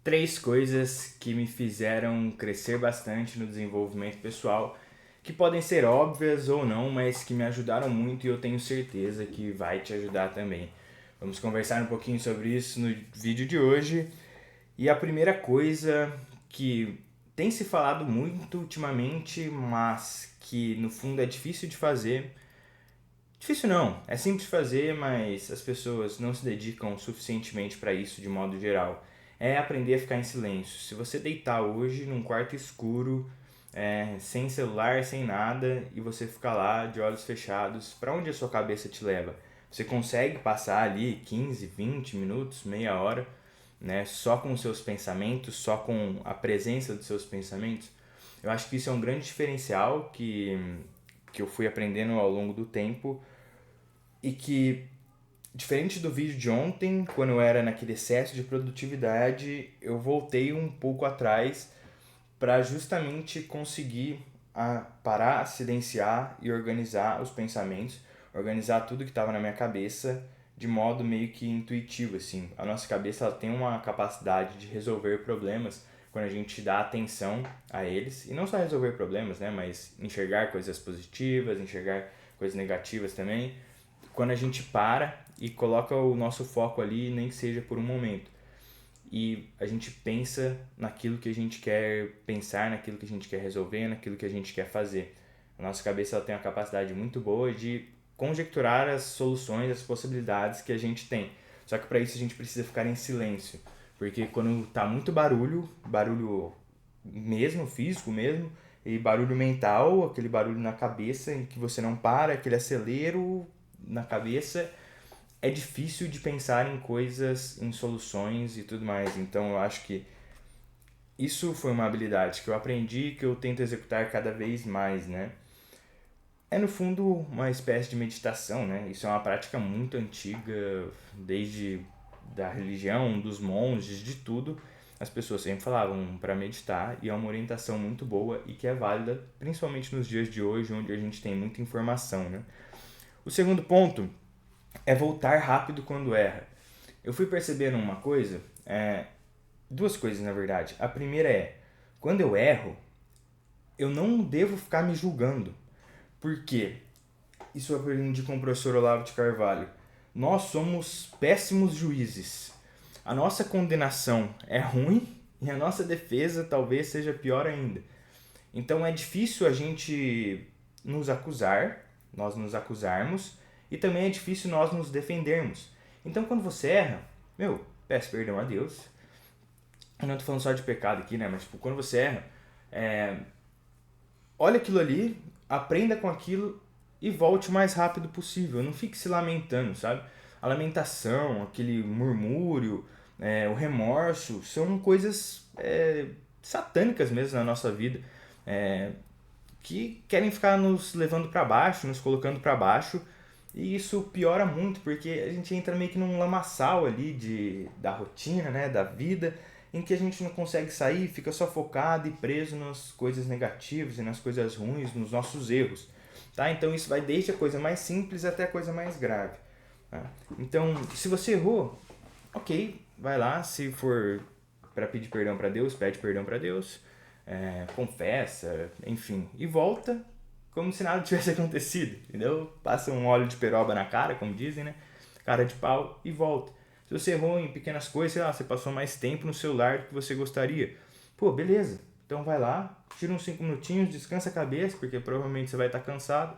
Três coisas que me fizeram crescer bastante no desenvolvimento pessoal, que podem ser óbvias ou não, mas que me ajudaram muito e eu tenho certeza que vai te ajudar também. Vamos conversar um pouquinho sobre isso no vídeo de hoje. E a primeira coisa que tem se falado muito ultimamente, mas que no fundo é difícil de fazer. Difícil não, é simples de fazer, mas as pessoas não se dedicam suficientemente para isso de modo geral. É aprender a ficar em silêncio. Se você deitar hoje num quarto escuro, sem celular, sem nada, e você ficar lá de olhos fechados, para onde a sua cabeça te leva? Você consegue passar ali 15, 20 minutos, meia hora, né, só com os seus pensamentos, só com a presença dos seus pensamentos? Eu acho que isso é um grande diferencial que eu fui aprendendo ao longo do tempo e que, diferente do vídeo de ontem, quando eu era naquele excesso de produtividade, eu voltei um pouco atrás para justamente conseguir parar, silenciar e organizar os pensamentos, organizar tudo que estava na minha cabeça de modo meio que intuitivo, assim. A nossa cabeça ela tem uma capacidade de resolver problemas quando a gente dá atenção a eles, e não só resolver problemas, né, mas enxergar coisas positivas, enxergar coisas negativas também, quando a gente para e coloca o nosso foco ali, nem que seja por um momento. E a gente pensa naquilo que a gente quer pensar, naquilo que a gente quer resolver, naquilo que a gente quer fazer. A nossa cabeça ela tem uma capacidade muito boa de conjecturar as soluções, as possibilidades que a gente tem. Só que para isso a gente precisa ficar em silêncio. Porque quando tá muito barulho, barulho mesmo, físico mesmo, e barulho mental, aquele barulho na cabeça em que você não para, aquele acelero na cabeça, é difícil de pensar em coisas, em soluções e tudo mais. Então eu acho que isso foi uma habilidade que eu aprendi e que eu tento executar cada vez mais, né? É no fundo uma espécie de meditação, né? Isso é uma prática muito antiga, desde da religião, dos monges, de tudo. As pessoas sempre falavam para meditar e é uma orientação muito boa e que é válida, principalmente nos dias de hoje, onde a gente tem muita informação, né? O segundo ponto é voltar rápido quando erra. Eu fui percebendo uma coisa, duas coisas na verdade. A primeira é, quando eu erro, eu não devo ficar me julgando. Por quê? Isso eu aprendi com o professor Olavo de Carvalho. Nós somos péssimos juízes. A nossa condenação é ruim e a nossa defesa talvez seja pior ainda. Então é difícil a gente nos acusar, nós nos acusarmos, e também é difícil nós nos defendermos. Então quando você erra, peço perdão a Deus. Eu não tô falando só de pecado aqui, né? Mas tipo, quando você erra, é, olha aquilo ali, aprenda com aquilo e volte o mais rápido possível. Não fique se lamentando, sabe? A lamentação, aquele murmúrio, o remorso, são coisas satânicas mesmo na nossa vida, é, que querem ficar nos levando para baixo, nos colocando para baixo, e isso piora muito porque a gente entra meio que num lamaçal ali da rotina, né, da vida, em que a gente não consegue sair, fica só focado e preso nas coisas negativas e nas coisas ruins, nos nossos erros, tá? Então isso vai desde a coisa mais simples até a coisa mais grave, tá? Então, se você errou, ok, vai lá, se for para pedir perdão para Deus, pede perdão para Deus, confessa, enfim, e volta como se nada tivesse acontecido, entendeu? Passa um óleo de peroba na cara, como dizem, né? Cara de pau e volta. Se você errou em pequenas coisas, sei lá, você passou mais tempo no celular do que você gostaria. Pô, beleza. Então vai lá, tira uns 5 minutinhos, descansa a cabeça, porque provavelmente você vai estar cansado,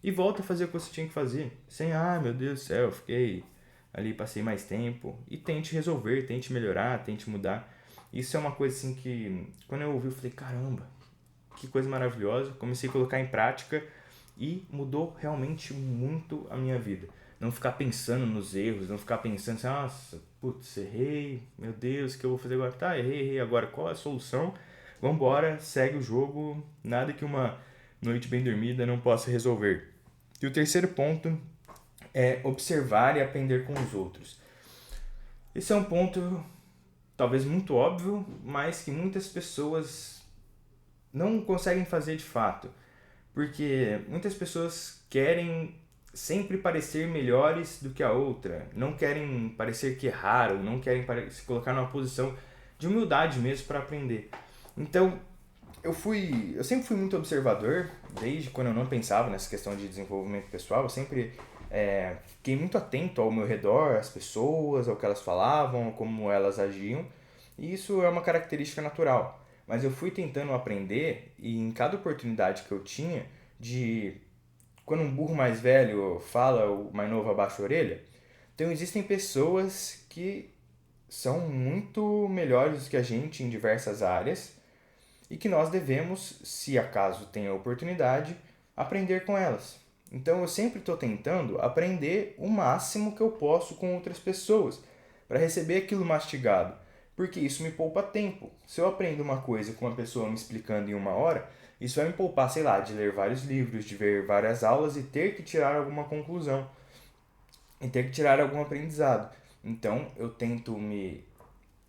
e volta a fazer o que você tinha que fazer. Sem, meu Deus do céu, fiquei ali, passei mais tempo. E tente resolver, tente melhorar, tente mudar. Isso é uma coisa assim que, quando eu ouvi, eu falei, caramba, que coisa maravilhosa. Comecei a colocar em prática e mudou realmente muito a minha vida. Não ficar pensando nos erros, não ficar pensando assim, nossa, putz, errei, meu Deus, o que eu vou fazer agora? Tá, errei, agora qual é a solução? Vambora, segue o jogo, nada que uma noite bem dormida não possa resolver. E o terceiro ponto é observar e aprender com os outros. Esse é um ponto talvez muito óbvio, mas que muitas pessoas não conseguem fazer de fato. Porque muitas pessoas querem sempre parecer melhores do que a outra, não querem parecer que erraram, não querem se colocar numa posição de humildade mesmo para aprender. Então, eu sempre fui muito observador, desde quando eu não pensava nessa questão de desenvolvimento pessoal, eu sempre fiquei muito atento ao meu redor, às pessoas, ao que elas falavam, como elas agiam, e isso é uma característica natural. Mas eu fui tentando aprender, e em cada oportunidade que eu tinha, de quando um burro mais velho fala, o mais novo abaixa a orelha, então existem pessoas que são muito melhores do que a gente em diversas áreas, e que nós devemos, se acaso tenha oportunidade, aprender com elas. Então eu sempre estou tentando aprender o máximo que eu posso com outras pessoas, para receber aquilo mastigado, porque isso me poupa tempo. Se eu aprendo uma coisa com uma pessoa me explicando em 1 hora, isso vai me poupar, sei lá, de ler vários livros, de ver várias aulas e ter que tirar alguma conclusão, e ter que tirar algum aprendizado. Então eu tento me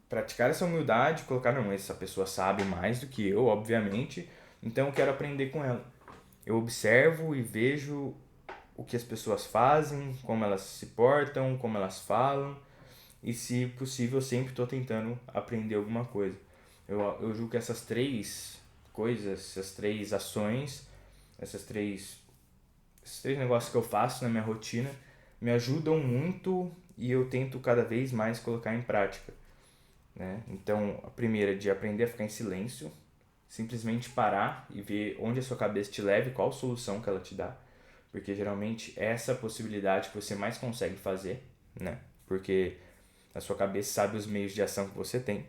praticar essa humildade, colocar, não, essa pessoa sabe mais do que eu, obviamente, então eu quero aprender com ela. Eu observo e vejo o que as pessoas fazem, como elas se portam, como elas falam, e se possível, eu sempre estou tentando aprender alguma coisa. Eu julgo que essas 3 coisas, essas 3 ações, esses três negócios que eu faço na minha rotina me ajudam muito e eu tento cada vez mais colocar em prática, né? Então, a primeira é de aprender a ficar em silêncio, simplesmente parar e ver onde a sua cabeça te leva e qual solução que ela te dá, porque geralmente é essa possibilidade que você mais consegue fazer, né? Porque a sua cabeça sabe os meios de ação que você tem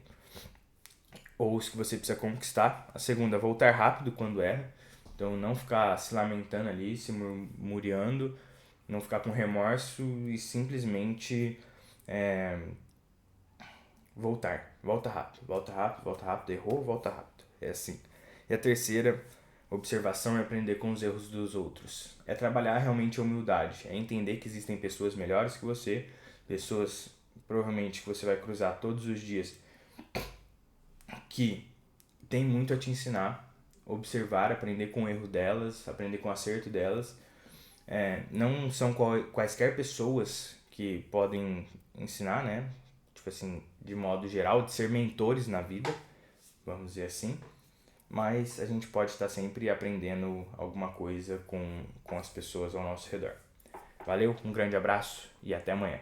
ou os que você precisa conquistar. A segunda, voltar rápido quando erra, então não ficar se lamentando ali, se murmurando, não ficar com remorso e simplesmente é, voltar. Volta rápido, volta rápido, volta rápido, errou, volta rápido. É assim. E a terceira observação é aprender com os erros dos outros. É trabalhar realmente a humildade, é entender que existem pessoas melhores que você, pessoas provavelmente que você vai cruzar todos os dias que tem muito a te ensinar, observar, aprender com o erro delas, aprender com o acerto delas. Não são quaisquer pessoas que podem ensinar, né? Tipo assim, de modo geral, de ser mentores na vida, vamos dizer assim. Mas a gente pode estar sempre aprendendo alguma coisa com as pessoas ao nosso redor. Valeu, um grande abraço e até amanhã.